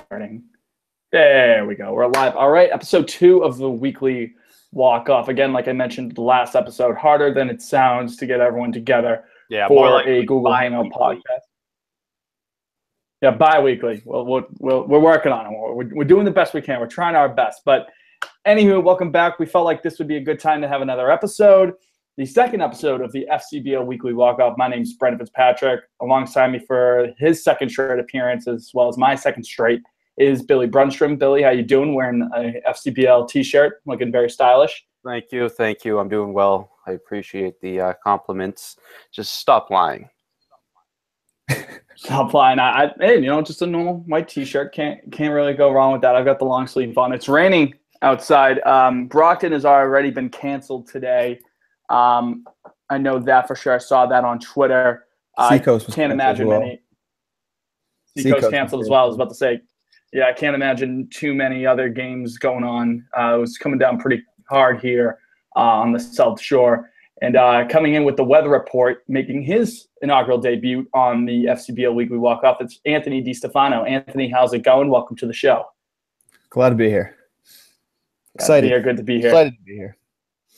starting. There we go. We're live. All right. Episode 2 of the weekly walk-off. Again, like I mentioned the last episode, harder than it sounds to get everyone together for a Google Hangout podcast. Yeah, bi-weekly. Well, we're working on it. We're doing the best we can. We're trying our best. But anywho, welcome back. We felt like this would be a good time to have another episode. The second episode of the FCBL Weekly Walk-Off. My name's Brendan Fitzpatrick. Alongside me for his second straight appearance, as well as my second straight, is Billy Brunstrom. Billy, how you doing? Wearing a FCBL t-shirt, looking very stylish. Thank you. I'm doing well. I appreciate the compliments. Just stop lying. Stop lying. Hey, just a normal white t-shirt. Can't really go wrong with that. I've got the long sleeve on. It's raining outside. Brockton has already been canceled today. I know that for sure. I saw that on Twitter. I can't imagine many. Seacoast canceled as well. I was about to say, yeah, I can't imagine too many other games going on. It was coming down pretty hard here on the South Shore. And coming in with the weather report, making his inaugural debut on the FCBL Weekly Walk-Off, it's Anthony DiStefano. Anthony, how's it going? Welcome to the show. Glad to be here. Excited. Good to be here. Excited to be here.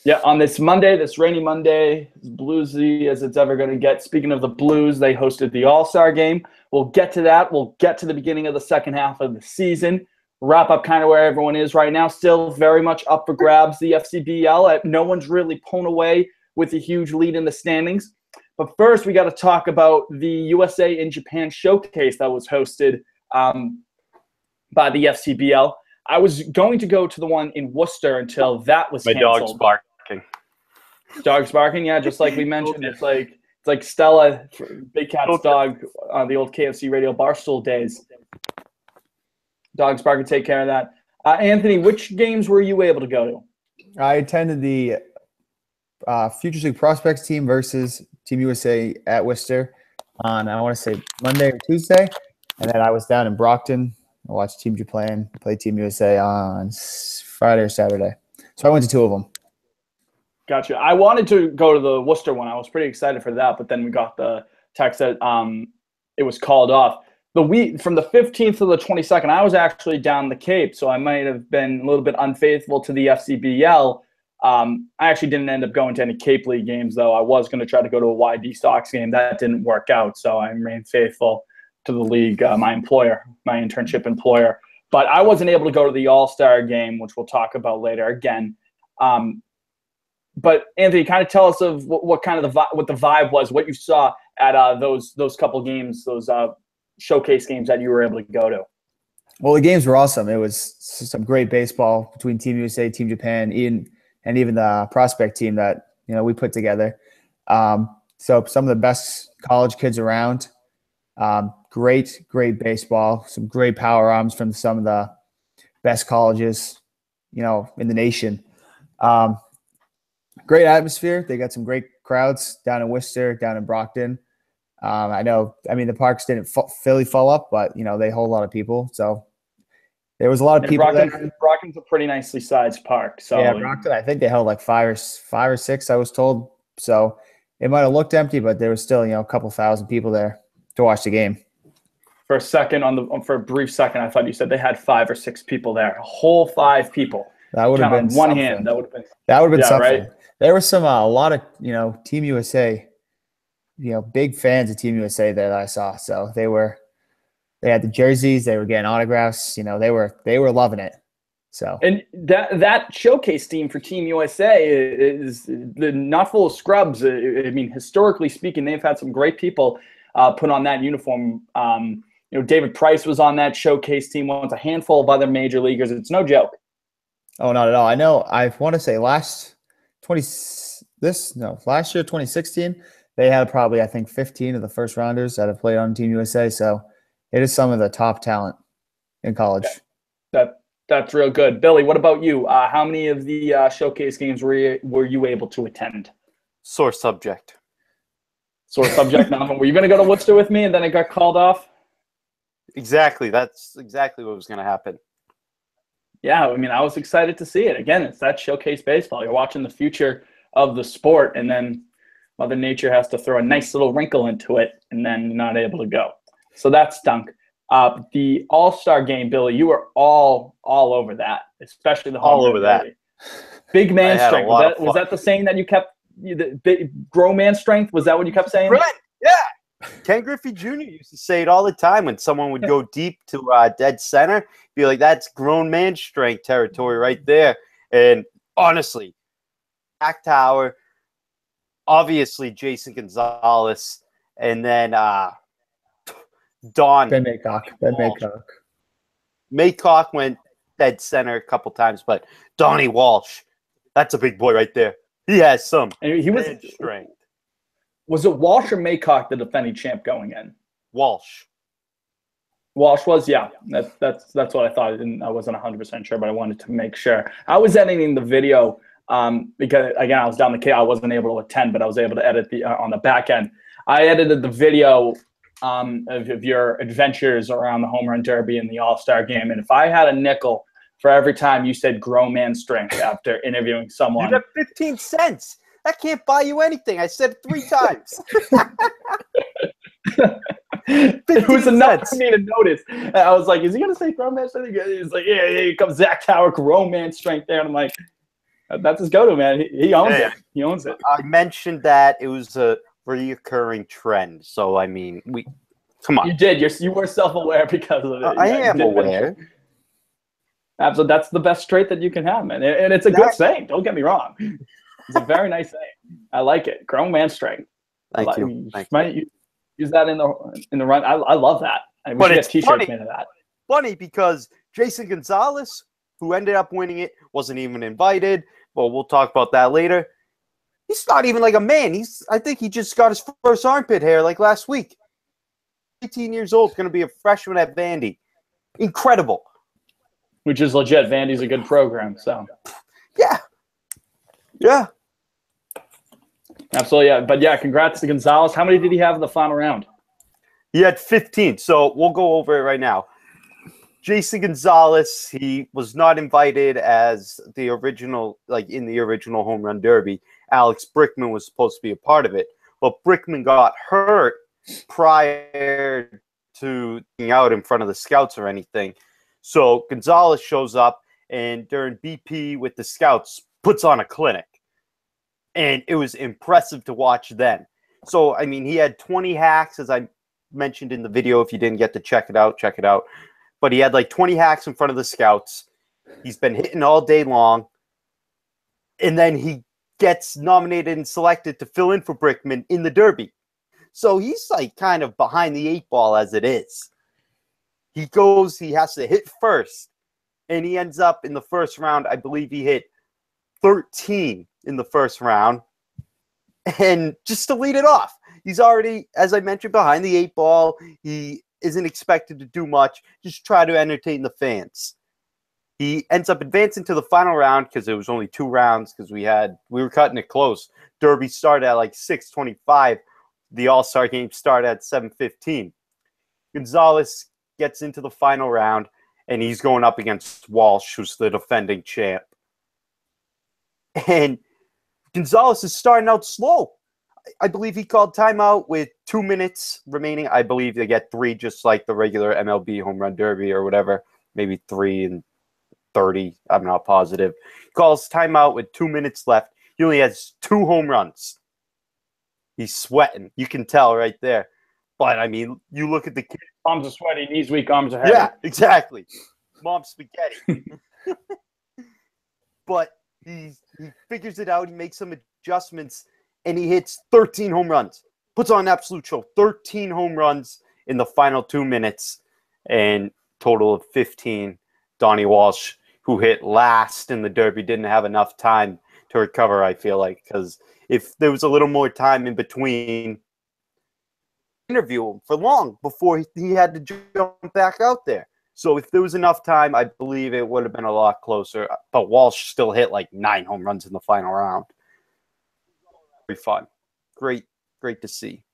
Yeah, on this Monday, this rainy Monday, as bluesy as it's ever going to get. Speaking of the Blues, they hosted the All-Star game. We'll get to that. We'll get to the beginning of the second half of the season. Wrap up kind of where everyone is right now. Still very much up for grabs, the FCBL. No one's really pulling away with a huge lead in the standings. But first, we got to talk about the USA in Japan showcase that was hosted by the FCBL. I was going to go to the one in Worcester until that was canceled. My dog's barking. Dog's barking, yeah, just like we mentioned. It's like Stella, Big Cat's dog, on the old KFC Radio Barstool days. Dog's barking, take care of that. Anthony, which games were you able to go to? I attended the Futures League Prospects team versus Team USA at Worcester on, I want to say, Monday or Tuesday. And then I was down in Brockton. I watched Team Japan play Team USA on Friday or Saturday. So I went to 2 of them. Gotcha. I wanted to go to the Worcester one. I was pretty excited for that, but then we got the text that it was called off. The week from the 15th to the 22nd, I was actually down the Cape, so I might have been a little bit unfaithful to the FCBL. I actually didn't end up going to any Cape League games, though. I was going to try to go to a YD Sox game. That didn't work out, so I remained faithful to the league, my internship employer. But I wasn't able to go to the All-Star game, which we'll talk about later again. But Anthony, kind of tell us of what the vibe was, what you saw at those couple games, those showcase games that you were able to go to. Well, the games were awesome. It was some great baseball between Team USA, Team Japan, and even the prospect team that we put together. So some of the best college kids around. Great baseball. Some great power arms from some of the best colleges, in the nation. Great atmosphere. They got some great crowds down in Worcester, down in Brockton. The parks didn't fully fill up, but they hold a lot of people. So there was a lot of people there. Brockton's a pretty nicely sized park. So yeah, Brockton, I think they held like five or six, I was told. So it might have looked empty, but there was still, a couple thousand people there to watch the game. For a brief second, I thought you said they had 5 or 6 people there. A whole 5 people. That would have been on one hand. That would have been something. Right? There was a lot of, Team USA, big fans of Team USA that I saw. So they had the jerseys, they were getting autographs, they were loving it. So, and that showcase team for Team USA is not full of scrubs. Historically speaking, they've had some great people put on that uniform. David Price was on that showcase team once, a handful of other major leaguers. It's no joke. Oh, not at all. I know. I want to say last year, 2016, they had probably, I think, 15 of the first rounders that have played on Team USA. So it is some of the top talent in college. That's real good. Billy, what about you? How many of the showcase games were you able to attend? Sore subject. Now, were you going to go to Worcester with me and then it got called off? Exactly. That's exactly what was going to happen. Yeah, I was excited to see it. Again, it's that showcase baseball. You're watching the future of the sport, and then Mother Nature has to throw a nice little wrinkle into it, and then you're not able to go. So that stunk. The All-Star game, Billy, you were all over that, especially the home All over run that. derby. Big man I had a strength. lot of Was fun. that the saying that you kept? The big grown man strength. Was that what you kept saying? Right. Yeah. Ken Griffey Jr. used to say it all the time when someone would go deep to dead center. Be like, that's grown man strength territory right there. And honestly, Jack Tower, obviously Jason Gonzalez, and then Don. Ben Maycock. Ben Maycock. Maycock went dead center a couple times, but Donnie Walsh, that's a big boy right there. He has some And he was strength. Was it Walsh or Maycock, the defending champ, going in? Walsh. Walsh was, yeah. That's what I thought. I wasn't 100% sure, but I wanted to make sure. I was editing the video because, again, I was down the K. I wasn't able to attend, but I was able to edit the on the back end. I edited the video of your adventures around the home run derby and the All-Star game. And if I had a nickel for every time you said grown man strength after interviewing someone. You got 15 cents. That can't buy you anything. I said it 3 times. It was enough for me to notice. I was like, is he going to say grown man strength? He's like, yeah, here comes Zach Tower, grown man strength there. And I'm like, that's his go-to, man. He owns it. He owns it. I mentioned that it was a reoccurring trend. So, I mean, come on. You did. You were self-aware because of it. I am aware. Absolutely. That's the best trait that you can have, man. And it's a good saying. Don't get me wrong. It's a very nice saying. I like it. Grown man strength. Thank you. You use that in the run. I love that. We should get T-shirts made of that. Funny because Jason Gonzalez, who ended up winning it, wasn't even invited. Well, we'll talk about that later. He's not even like a man. I think he just got his first armpit hair like last week. 18 years old, going to be a freshman at Vandy. Incredible. Which is legit. Vandy's a good program, so. Yeah. Absolutely, yeah. But yeah, congrats to Gonzalez. How many did he have in the final round? He had 15, so we'll go over it right now. Jason Gonzalez, he was not invited as the original, like in the original home run derby. Alex Brickman was supposed to be a part of it, but Brickman got hurt prior to being out in front of the scouts or anything. So Gonzalez shows up and during BP with the scouts puts on a clinic. And it was impressive to watch then. So, I mean, he had 20 hacks, as I mentioned in the video. If you didn't get to check it out, check it out. But he had like 20 hacks in front of the scouts. He's been hitting all day long. And then he gets nominated and selected to fill in for Brickman in the Derby. So he's like kind of behind the 8 ball as it is. He has to hit first. And he ends up in the first round, I believe he hit 13 in the first round. And just to lead it off, he's already, as I mentioned, behind the 8 ball. He isn't expected to do much, just try to entertain the fans. He ends up advancing to the final round because it was only 2 rounds because we were cutting it close. Derby started at like 6:25. The All-Star game started at 7:15. Gonzalez gets into the final round, and he's going up against Walsh, who's the defending champ. And Gonzalez is starting out slow. I believe he called timeout with 2 minutes remaining. I believe they get 3, just like the regular MLB home run derby or whatever. Maybe 3 and 30. I'm not positive. He calls timeout with 2 minutes left. He only has 2 home runs. He's sweating. You can tell right there. But, I mean, you look at the kid. Arms are sweaty, knees weak, arms are heavy. Yeah, exactly. Mom spaghetti. But he figures it out. He makes some adjustments, and he hits 13 home runs. Puts on an absolute show. 13 home runs in the final 2 minutes, and total of 15. Donnie Walsh, who hit last in the Derby, didn't have enough time to recover, I feel like, because if there was a little more time in between, interview him for long before he had to jump back out there. So if there was enough time, I believe it would have been a lot closer. But Walsh still hit like 9 home runs in the final round. Very fun. Great to see.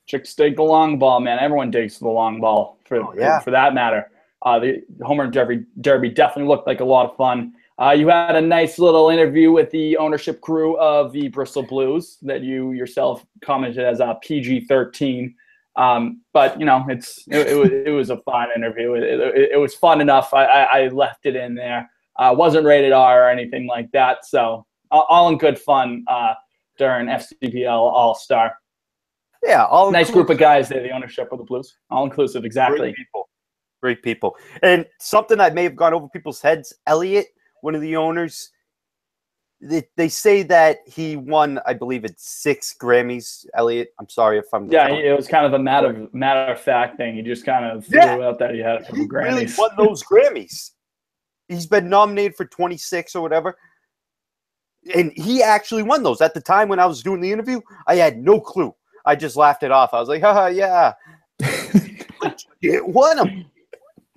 Chicks dig the long ball, man. Everyone digs the long ball for that matter. The home run derby definitely looked like a lot of fun. You had a nice little interview with the ownership crew of the Bristol Blues that you yourself commented as PG-13. But it was a fun interview. It was fun enough. I left it in there. Wasn't rated R or anything like that. So all in good fun during FCBL All-Star. Yeah, all nice group of guys there. The ownership of the Blues, all inclusive, exactly. Great people. And something that may have gone over people's heads. Elliot, one of the owners, they say that he won, I believe it's 6 Grammys. Elliot, I'm sorry if I'm. Yeah, it was kind of a matter of fact thing. He just kind of threw out that he had a couple Grammys. Really won those Grammys. He's been nominated for 26 or whatever. And he actually won those. At the time when I was doing the interview, I had no clue. I just laughed it off. I was like, haha, yeah. You won them.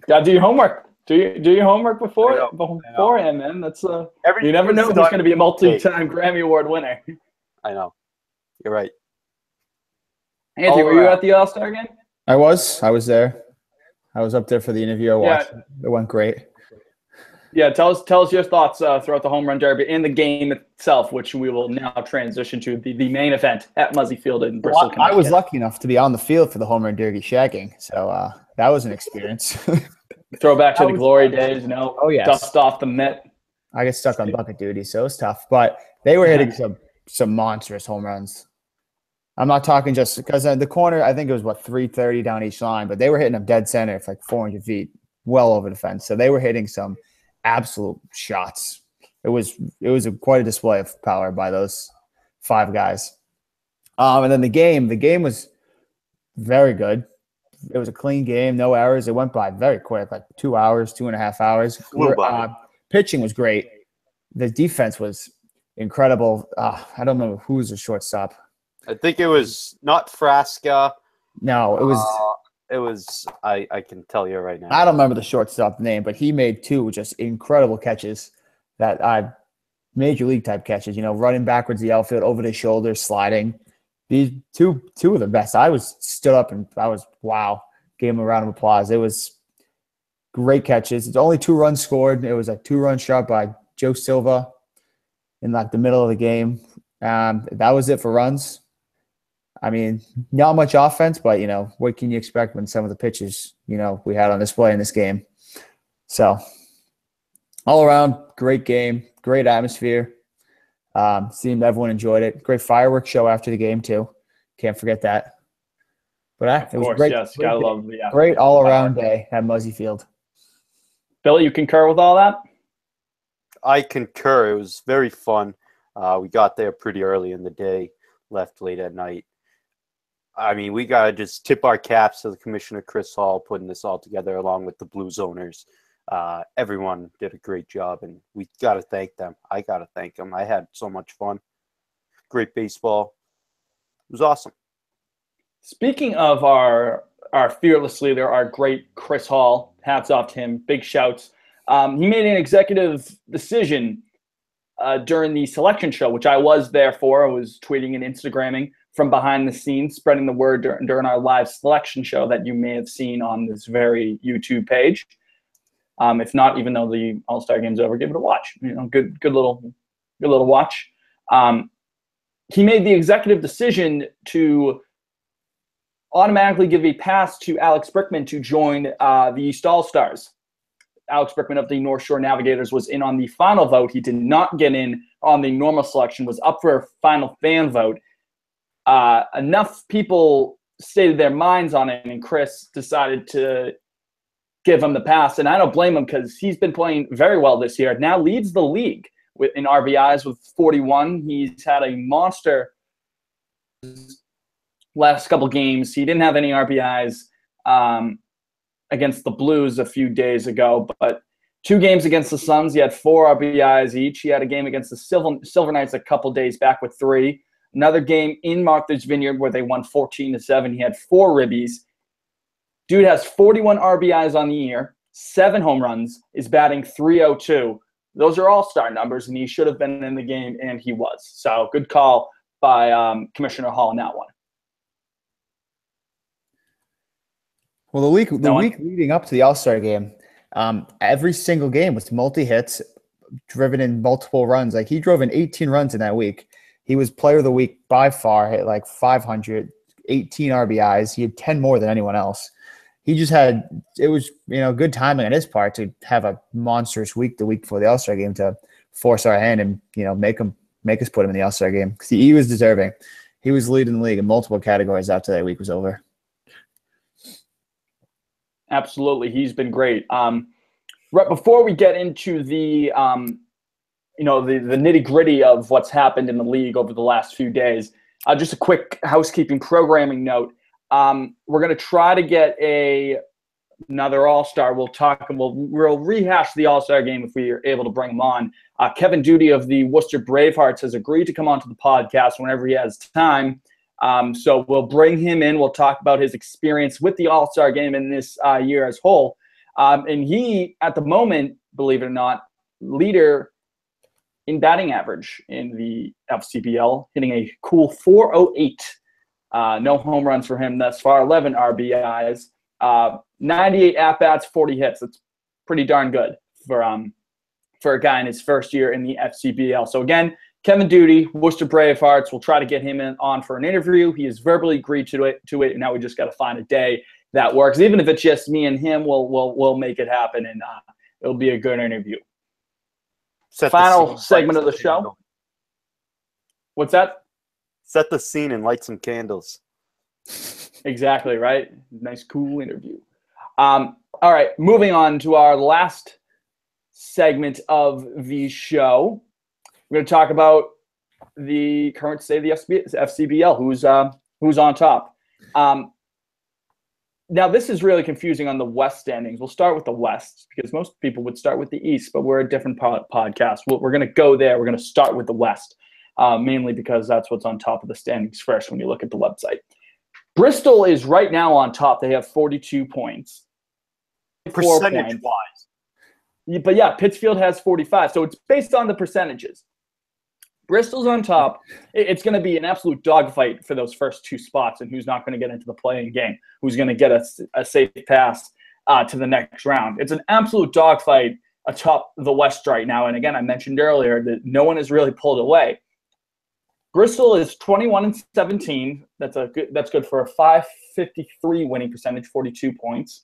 Gotta do your homework. Do your homework beforehand, man. That's you never know who's going to be a multi-time Grammy Award winner. I know. You're right. Anthony, were you at the All-Star game? I was there. I was up there for the interview. I watched. It went great. Yeah, tell us your thoughts throughout the home run derby and the game itself, which we will now transition to the main event at Muzzy Field in Bristol. I was lucky enough to be on the field for the home run derby shagging, so that was an experience. Throwback to the glory days, Oh yeah, dust off the mitt. I get stuck on bucket duty, so it was tough. But they were hitting some monstrous home runs. I'm not talking just because the corner. I think it was 330 down each line, but they were hitting them dead center for like 400 feet, well over the fence. So they were hitting some absolute shots. It was quite a display of power by those 5 guys. And then the game was very good. It was a clean game, no errors. It went by very quick, like 2 hours, 2.5 hours. Pitching was great. The defense was incredible. I don't remember who was the shortstop. I think it was not Frasca. No, it was. It was. I can tell you right now. I don't remember the shortstop name, but he made 2 just incredible catches that major league type catches. Running backwards the outfield, over the shoulder, sliding. These two of the best. I was stood up and I was wow. Gave him a round of applause. It was great catches. It's only 2 runs scored. It was a 2-run shot by Joe Silva in like the middle of the game. That was it for runs. I mean, not much offense, but what can you expect when some of the pitches we had on display in this game? So all around, great game, great atmosphere. Seemed everyone enjoyed it. Great fireworks show after the game too. Can't forget that. But it was great. Yes, gotta love great all around day at Muzzy Field. Billy, you concur with all that? I concur. It was very fun. We got there pretty early in the day, left late at night. I mean, we got to just tip our caps to the Commissioner Chris Hall putting this all together along with the Blues owners. Everyone did a great job, and we got to thank them. I got to thank them. I had so much fun. Great baseball. It was awesome. Speaking of our fearless leader, our great Chris Hall, hats off to him, big shouts. He made an executive decision during the selection show, which I was there for. I was tweeting and Instagramming from behind the scenes, spreading the word during our live selection show that you may have seen on this very YouTube page. If not, even though the All-Star game's over, give it a watch. Good little watch. He made the executive decision to automatically give a pass to Alex Brickman to join the East All-Stars. Alex Brickman of the North Shore Navigators was in on the final vote. He did not get in on the normal selection, was up for a final fan vote. Enough people stated their minds on it, and Chris decided to give him the pass. And I don't blame him because he's been playing very well this year. Now leads the league in RBIs with 41. He's had a monster last couple games. He didn't have any RBIs against the Blues a few days ago, but 2 games against the Suns, he had 4 RBIs each. He had a game against the Silver Knights a couple days back with 3. Another game in Martha's Vineyard where they won 14-7. He had 4 ribbies. Dude has 41 RBIs on the year, 7 home runs, is batting .302. Those are all-star numbers, and he should have been in the game, and he was. So good call by Commissioner Hall in that one. Well, the week leading up to the All-Star game, every single game was multi-hits, driven in multiple runs. Like, he drove in 18 runs in that week. He was player of the week by far, hit like 500, 18 RBIs. He had 10 more than anyone else. He just had – it was, good timing on his part to have a monstrous week the week before the All-Star game to force our hand and, make us put him in the All-Star game because he was deserving. He was leading the league in multiple categories after that week was over. Absolutely. He's been great. Right before we get into the the nitty-gritty of what's happened in the league over the last few days, just a quick housekeeping programming note. We're going to try to get another All-Star. We'll rehash the All-Star game if we are able to bring him on. Kevin Duty of the Worcester Bravehearts has agreed to come onto the podcast whenever he has time. So we'll bring him in. We'll talk about his experience with the All-Star game in this year as whole. And he, at the moment, believe it or not, leader in batting average in the FCBL, hitting a cool 408. No home runs for him thus far, 11 RBIs, 98 at-bats, 40 hits. That's pretty darn good for a guy in his first year in the FCBL. So again, Kevin Duty, Worcester Bravehearts, we'll try to get him on for an interview. He has verbally agreed to it, and now we just got to find a day that works. Even if it's just me and him, we'll make it happen, and it'll be a good interview. Final segment of the show. What's that? Set the scene and light some candles. Exactly, right? Nice, cool interview. All right, moving on to our last segment of the show. We're going to talk about the current state of the FCBL, who's on top. Now, this is really confusing on the West standings. We'll start with the West because most people would start with the East, but we're a different podcast. We're going to go there. We're going to start with the West, mainly because that's what's on top of the standings first when you look at the website. Bristol is right now on top. They have 42 points. Percentage-wise. But yeah, Pittsfield has 45. So it's based on the percentages. Bristol's on top. It's going to be an absolute dogfight for those first two spots and who's not going to get into the playing game, who's going to get a safe pass to the next round. It's an absolute dogfight atop the West right now. And again, I mentioned earlier that no one has really pulled away. Bristol is 21-17. That's good for a 553 winning percentage, 42 points.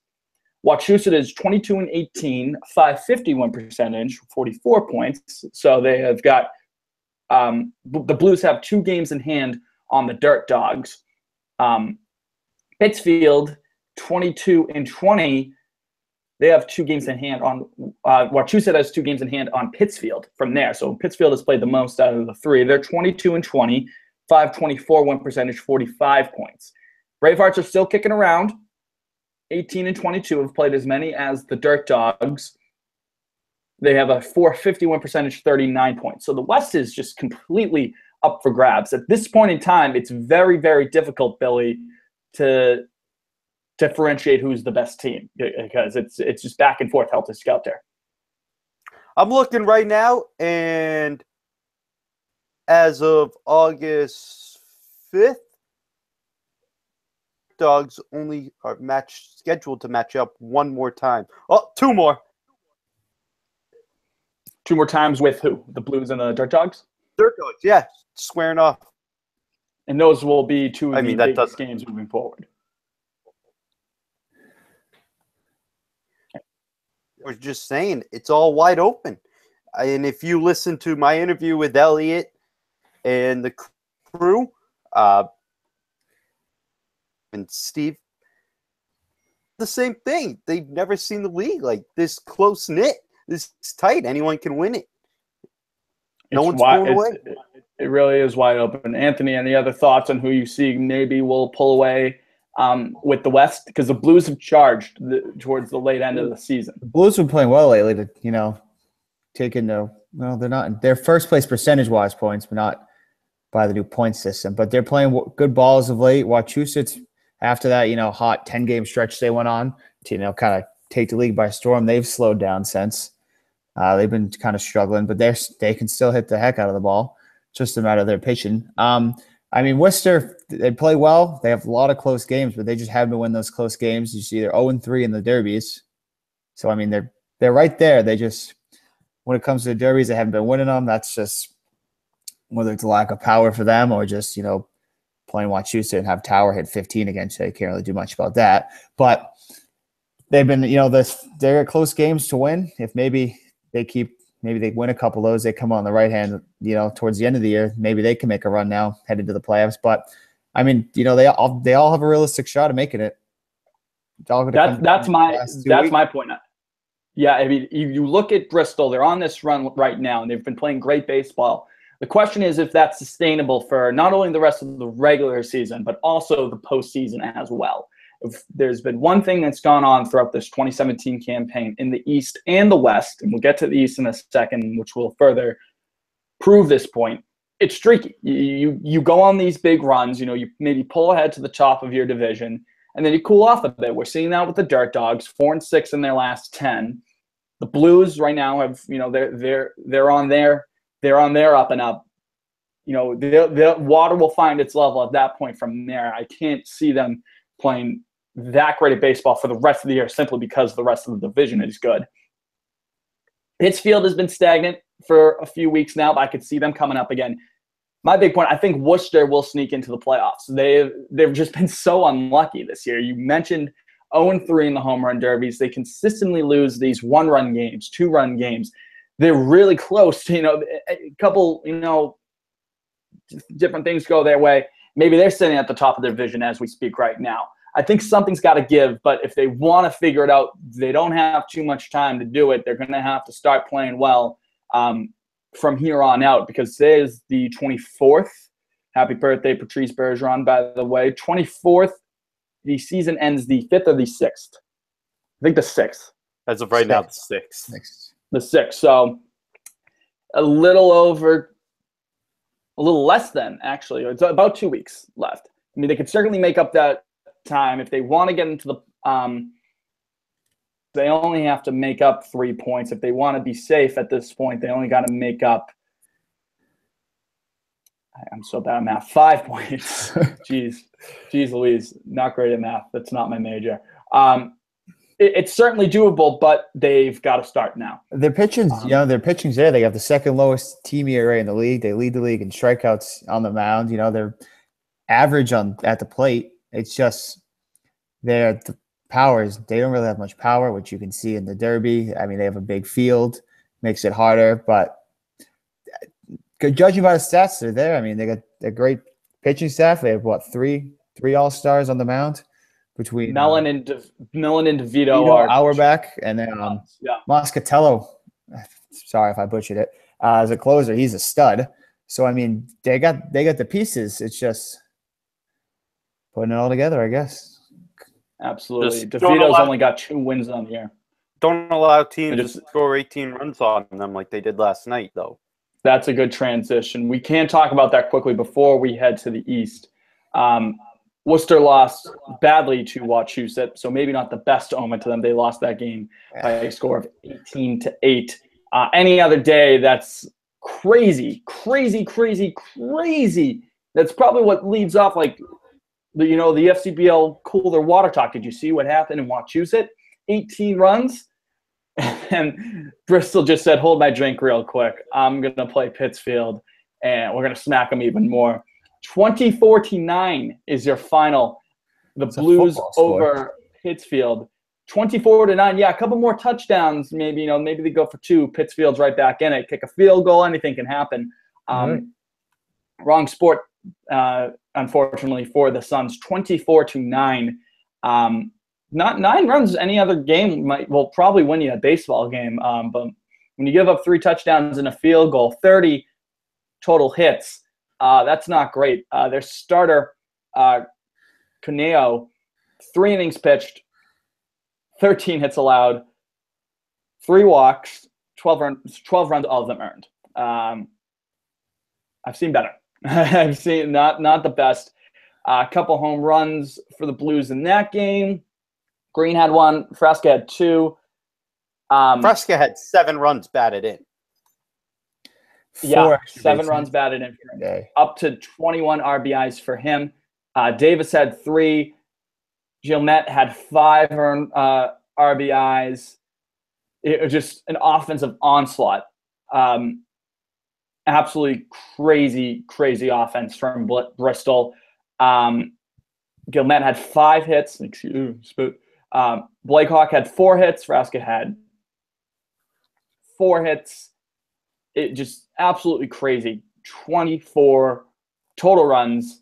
Wachusett is 22-18, 550 win percentage, 44 points. So they have got the Blues have 2 games in hand on the Dirt Dogs. Pittsfield, 22-20. They have 2 games in hand on Wachusett has 2 games in hand on Pittsfield from there. So Pittsfield has played the most out of the 3. They're 22-20, 524 win percentage, 45 points. Bravehearts are still kicking around. 18-22 have played as many as the Dirt Dogs. They have a 450 win percentage, 39 points. So the West is just completely up for grabs. At this point in time, it's very, very difficult, Billy, to differentiate who's the best team because it's just back and forth, helter-skelter. I'm looking right now, and as of August 5th, Dogs only are scheduled to match up 1 more time. Oh, 2 more. 2 more times with who? The Blues and the Dirt Dogs? Dirt Dogs, yeah, squaring off. And those will be 2 of the biggest games moving forward. We're just saying, it's all wide open. And if you listen to my interview with Elliot and the crew, and Steve, the same thing. They've never seen the league like this close-knit, this tight. Anyone can win it. No one's blown away. It really is wide open. Anthony, any other thoughts on who you see maybe will pull away with the West? Because the Blues have charged towards the late end of the season. The Blues have been playing well lately to, they're not – they're first place percentage-wise points, but not by the new point system. But they're playing good balls of late. Wachusett's after that, hot 10-game stretch they went on to, kind of take the league by storm. They've slowed down since. They've been kind of struggling, but they can still hit the heck out of the ball. Just a matter of their pitching. Worcester, they play well. They have a lot of close games, but they just haven't been winning those close games. You see they're 0-3 in the derbies. So, they're right there. They just, when it comes to the derbies, they haven't been winning them. That's just whether it's a lack of power for them or just, playing Wachusett and have Tower hit 15 again, so you can't really do much about that. But they've been, they're close games to win. If maybe they win a couple of those, they come on the right hand, towards the end of the year, maybe they can make a run now, head into the playoffs. But I mean, they all have a realistic shot of making it. That's my point. Yeah, I mean, you look at Bristol, they're on this run right now, and they've been playing great baseball. The question is if that's sustainable for not only the rest of the regular season, but also the postseason as well. If there's been one thing that's gone on throughout this 2017 campaign in the East and the West, and we'll get to the East in a second, which will further prove this point, it's streaky. You go on these big runs, you maybe pull ahead to the top of your division, and then you cool off a bit. We're seeing that with the Dirt Dogs, 4-6 in their last 10. The Blues right now have, they're on their up and up. The water will find its level at that point from there. I can't see them playing that great at baseball for the rest of the year simply because the rest of the division is good. Pittsfield has been stagnant for a few weeks now, but I could see them coming up again. My big point, I think Worcester will sneak into the playoffs. They've just been so unlucky this year. You mentioned 0-3 in the home run derbies. They consistently lose these 1-run games, 2-run games. They're really close to, a couple, different things go their way. Maybe they're sitting at the top of their division as we speak right now. I think something's got to give, but if they want to figure it out, they don't have too much time to do it. They're going to have to start playing well from here on out, because today's the 24th. Happy birthday, Patrice Bergeron, by the way. 24th. The season ends the 5th or the 6th? I think the 6th. As of right now, the 6th. The 6th. So a little less than, actually. It's about 2 weeks left. I mean, they could certainly make up that time. If they want to get into the they only have to make up 3 points. If they want to be safe at this point, they only got to make up, I'm so bad at math, 5 points. Jeez Louise, not great at math. That's not my major. It's certainly doable, but they've got to start now. Their pitching's there. They have the second lowest team ERA in the league. They lead the league in strikeouts on the mound. They're average at the plate. It's just the powers. They don't really have much power, which you can see in the Derby. I mean, they have a big field, makes it harder, but judging by the stats, they're there. I mean, they got a great pitching staff. They have three All-Stars on the mound between Mellon and DeVito are Auerbach, and then Moscatello. Sorry if I butchered it. As a closer, he's a stud. So I mean, they got the pieces. It's just putting it all together, I guess. Absolutely. DeVito's only got 2 wins on the year. Don't allow teams to score 18 runs on them like they did last night, though. That's a good transition. We can talk about that quickly before we head to the East. Worcester lost badly to Wachusett, so maybe not the best omen to them. They lost that game by a score of 18-8. Any other day, that's crazy. That's probably what leads off the FCBL cooler water talk. Did you see what happened in Wachusett? 18 runs. And Bristol just said, hold my drink real quick. I'm going to play Pittsfield, and we're going to smack them even more. 24-9 is your final. It's Blues over Pittsfield. 24-9. Yeah, a couple more touchdowns. Maybe, maybe they go for 2. Pittsfield's right back in it. Kick a field goal. Anything can happen. Wrong sport, unfortunately, for the Suns. 24-9. Not 9 runs. Any other game will probably win you a baseball game. But when you give up 3 touchdowns and a field goal, 30 total hits, that's not great. Their starter, Cuneo, 3 innings pitched, 13 hits allowed, 3 walks, 12 runs, all of them earned. I've seen better. I've seen not the best. A couple home runs for the Blues in that game. Green had 1. Fresca had 2. Fresca had 7 runs batted in. 7 runs batted in for him. Up to 21 RBIs for him. Davis had 3. Gilmette had 5 RBIs. It was just an offensive onslaught. Absolutely crazy offense from Bristol. Gilmet had 5 hits. Blake Hawk had 4 hits. Raska had 4 hits. It just absolutely crazy. 24 total runs.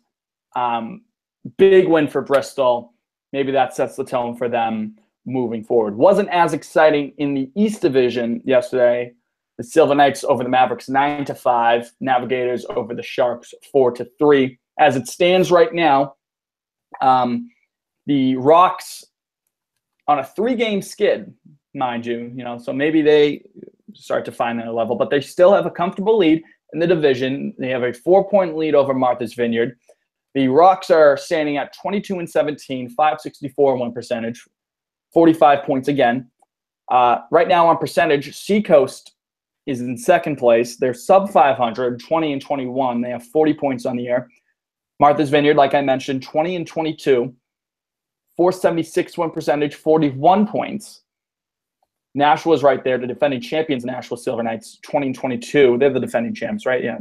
Big win for Bristol. Maybe that sets the tone for them moving forward. Wasn't as exciting in the East Division yesterday. The Silver Knights over the Mavericks 9-5. Navigators over the Sharks 4-3. As it stands right now, the Rocks on a 3-game skid, mind you, so maybe they start to find their level, but they still have a comfortable lead in the division. They have a 4-point lead over Martha's Vineyard. The Rocks are standing at 22-17, 564 win percentage, 45 points again. Right now on percentage, Seacoast is in second place. They're sub 500, 20-21. They have 40 points on the year. Martha's Vineyard, like I mentioned, 20-22, 476 win percentage, 41 points. Nashua is right there, the defending champions, Nashua Silver Knights, 20-22. They're the defending champs, right? Yeah,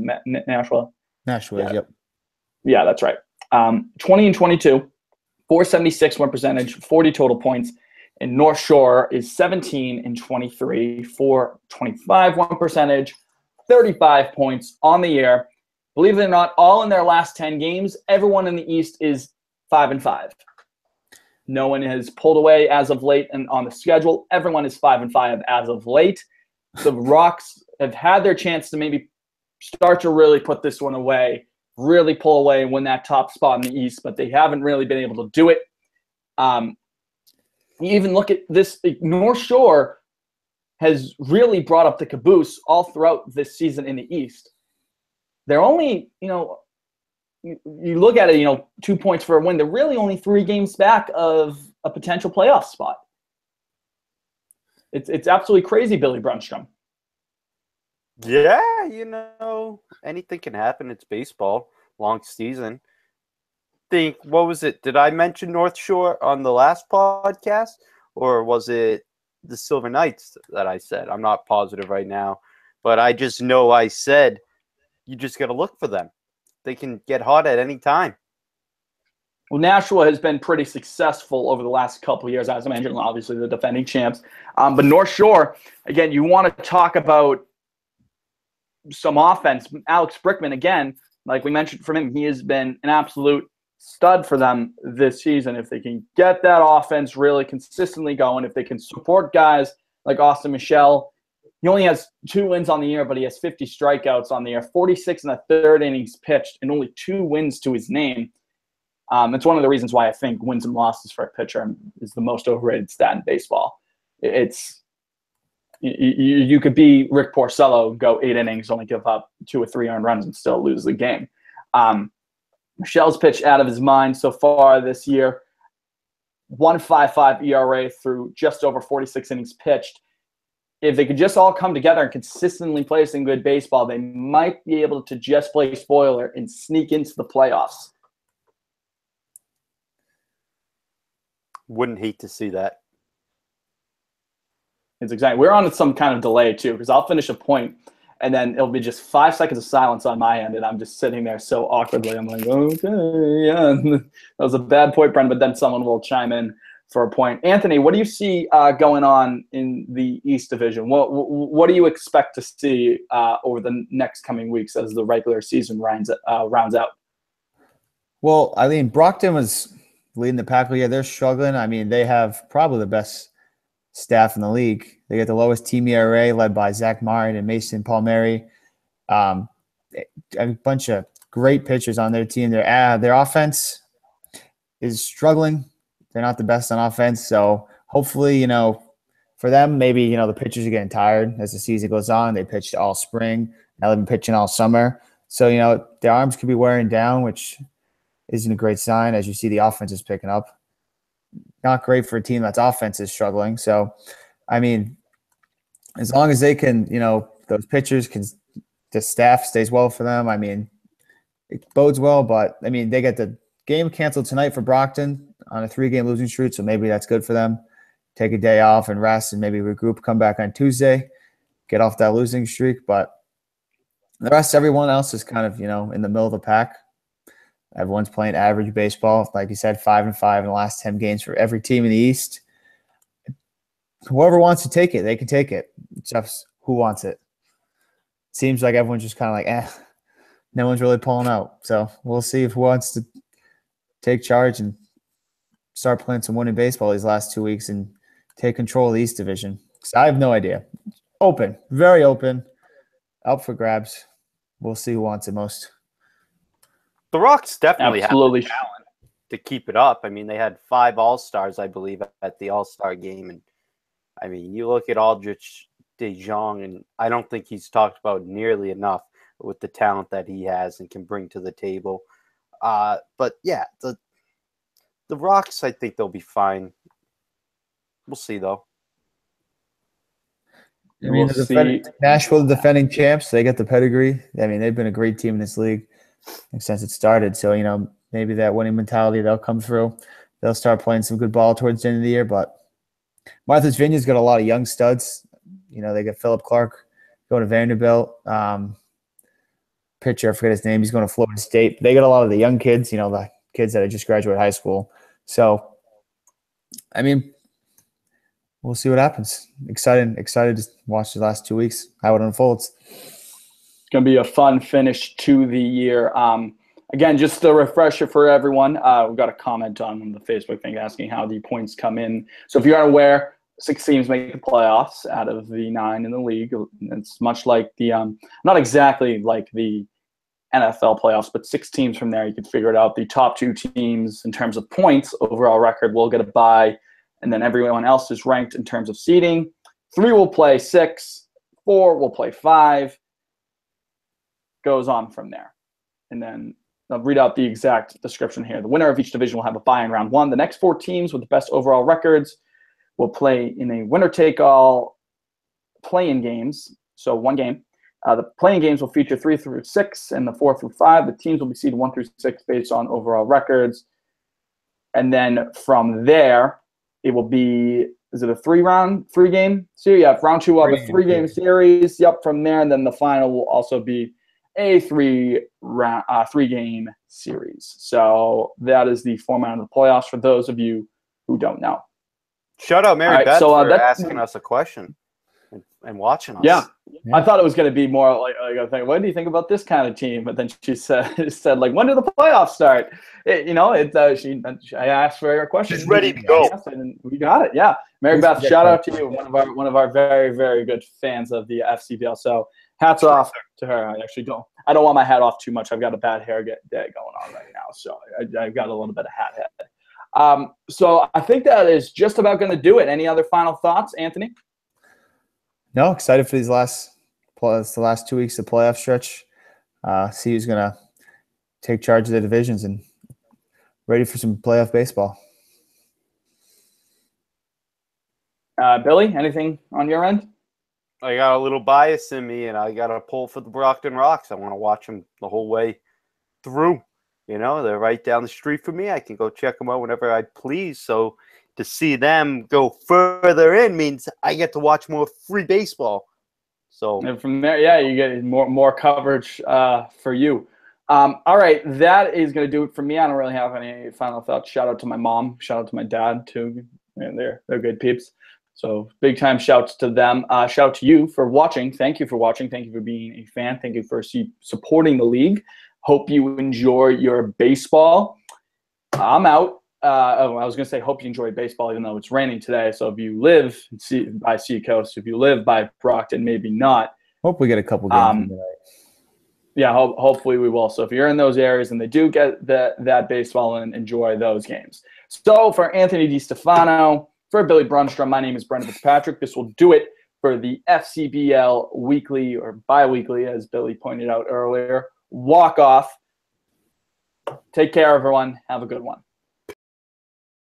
Nashua. Nashua, yeah. Yep. Yeah, that's right. 20-22, 476 win percentage, 40 total points. And North Shore is 17-23, 425 win percentage, 35 points on the year. Believe it or not, all in their last 10 games, everyone in the East is 5-5. No one has pulled away as of late, and on the schedule, everyone is 5-5 as of late. The Rocks have had their chance to maybe start to really put this one away, really pull away and win that top spot in the East, but they haven't really been able to do it. You even look at this, North Shore has really brought up the caboose all throughout this season in the East. They're only, you look at it, 2 points for a win. They're really only 3 games back of a potential playoff spot. It's absolutely crazy, Billy Brunstrom. Yeah, anything can happen. It's baseball, long season. What was it? Did I mention North Shore on the last podcast, or was it the Silver Knights that I said? I'm not positive right now, but I just know I said you just got to look for them. They can get hot at any time. Well, Nashua has been pretty successful over the last couple of years, as I mentioned, obviously the defending champs. But North Shore, again, you want to talk about some offense. Alex Brickman, again, like we mentioned from him, he has been an absolute stud for them this season. If they can get that offense really consistently going, if they can support guys like Austin Michelle, he only has 2 wins on the year, but he has 50 strikeouts on the year, 46 in the 3rd innings pitched, and only 2 wins to his name. It's one of the reasons why I think wins and losses for a pitcher is the most overrated stat in baseball. You could be Rick Porcello, go 8 innings, only give up 2 or 3 earned runs, and still lose the game. Michelle's pitched out of his mind so far this year. 1.55 ERA through just over 46 innings pitched. If they could just all come together and consistently play some good baseball, they might be able to just play spoiler and sneak into the playoffs. Wouldn't hate to see that. It's exciting. We're on some kind of delay, too, because I'll finish a point, and then it'll be just 5 seconds of silence on my end, and I'm just sitting there so awkwardly. I'm like, okay, yeah, that was a bad point, Brendan, but then someone will chime in for a point. Anthony, what do you see going on in the East Division? What do you expect to see over the next coming weeks as the regular season rounds out? Well, I mean, Brockton was leading the pack. Yeah, they're struggling. I mean, they have probably the best staff in the league. They get the lowest team ERA, led by Zach Martin and Mason Palmieri. A bunch of great pitchers on their team. Their offense is struggling. They're not the best on offense. So hopefully, for them, maybe, the pitchers are getting tired as the season goes on. They pitched all spring. Now they've been pitching all summer. So, their arms could be wearing down, which isn't a great sign as you see the offense is picking up. Not great for a team that's offense is struggling. So, I mean, as long as they can, those pitchers can, the staff stays well for them. I mean, it bodes well, but I mean, they get the game canceled tonight for Brockton on a 3-game losing streak, so maybe that's good for them. Take a day off and rest and maybe regroup, come back on Tuesday, get off that losing streak. But the rest, everyone else is kind of, in the middle of the pack. Everyone's playing average baseball. Like you said, 5-5 in the last 10 games for every team in the East. Whoever wants to take it, they can take it. It's just who wants it. Seems like everyone's just kind of like, no one's really pulling out. So we'll see who wants to take charge and start playing some winning baseball these last 2 weeks and take control of the East Division. Because I have no idea. Open, very open, up for grabs. We'll see who wants it most. The Rocks definitely Absolutely. have the talent to keep it up. I mean, they had 5 All-Stars, I believe, at the All-Star game. And, I mean, you look at Aldrich DeJong, and I don't think he's talked about nearly enough with the talent that he has and can bring to the table. But, yeah, the Rocks, I think they'll be fine. We'll see, though. I mean, Nashville, the defending champs, they got the pedigree. I mean, they've been a great team in this league since it started. So, you know, maybe that winning mentality, they'll come through. They'll start playing some good ball towards the end of the year. But Martha's Vineyard's got a lot of young studs. You know, they got Philip Clark going to Vanderbilt. Pitcher, I forget his name. He's going to Florida State. They got a lot of the young kids, you know, the kids that had just graduated high school. So, I mean, we'll see what happens. Excited to watch the last 2 weeks, how it unfolds. It's going to be a fun finish to the year. Again, just a refresher for everyone. We've got a comment on the Facebook thing asking how the points come in. So if you aren't aware, 6 teams make the playoffs out of the 9 in the league. It's much like the not exactly like the NFL playoffs, but 6 teams from there. You can figure it out. The top 2 teams in terms of points, overall record, will get a bye. And then everyone else is ranked in terms of seeding. 3 will play 6, 4 will play 5, goes on from there. And then I'll read out the exact description here. The winner of each division will have a bye in round 1. The next 4 teams with the best overall records will play in a winner-take-all play-in games, so 1 game. The play-in games will feature 3 through 6 and the 4 through 5. The teams will be seeded 1 through 6 based on overall records. And then from there, it will be, is it a 3-game series? Yeah, round 2 will have a 3-game series. Yep, from there. And then the final will also be a 3-game series. So that is the format of the playoffs for those of you who don't know. Shout out Mary Beth for asking us a question and watching us. Yeah. I thought it was going to be more like a thing. What do you think about this kind of team? But then she said like, when do the playoffs start? I asked for a question. She's ready to go. And we got it. Yeah. Mary Beth, shout out to you. One of our very, very good fans of the FCBL. So hats off to her. I don't want my hat off too much. I've got a bad hair day going on right now. So I've got a little bit of hat head. So I think that is just about going to do it. Any other final thoughts, Anthony? No, excited for the last 2 weeks of playoff stretch. See who's going to take charge of the divisions and ready for some playoff baseball. Billy, anything on your end? I got a little bias in me, and I got a pull for the Brockton Rocks. I want to watch them the whole way through. You know, they're right down the street from me. I can go check them out whenever I please. So to see them go further in means I get to watch more free baseball. So and from there, yeah, you get more coverage for you. All right, that is going to do it for me. I don't really have any final thoughts. Shout out to my mom. Shout out to my dad too. And they're good peeps. So big time shouts to them. Shout out to you for watching. Thank you for watching. Thank you for being a fan. Thank you for supporting the league. Hope you enjoy your baseball. I'm out. I was going to say hope you enjoy baseball, even though it's raining today. So if you live by Seacoast, if you live by Brockton, maybe not. Hope we get a couple games tonight. Yeah, hopefully we will. So if you're in those areas and they do get that baseball, and enjoy those games. So for Anthony DiStefano, for Billy Brunstrom, my name is Brendan Fitzpatrick. This will do it for the FCBL weekly or bi-weekly, as Billy pointed out earlier, Walkoff. Take care, everyone. Have a good one.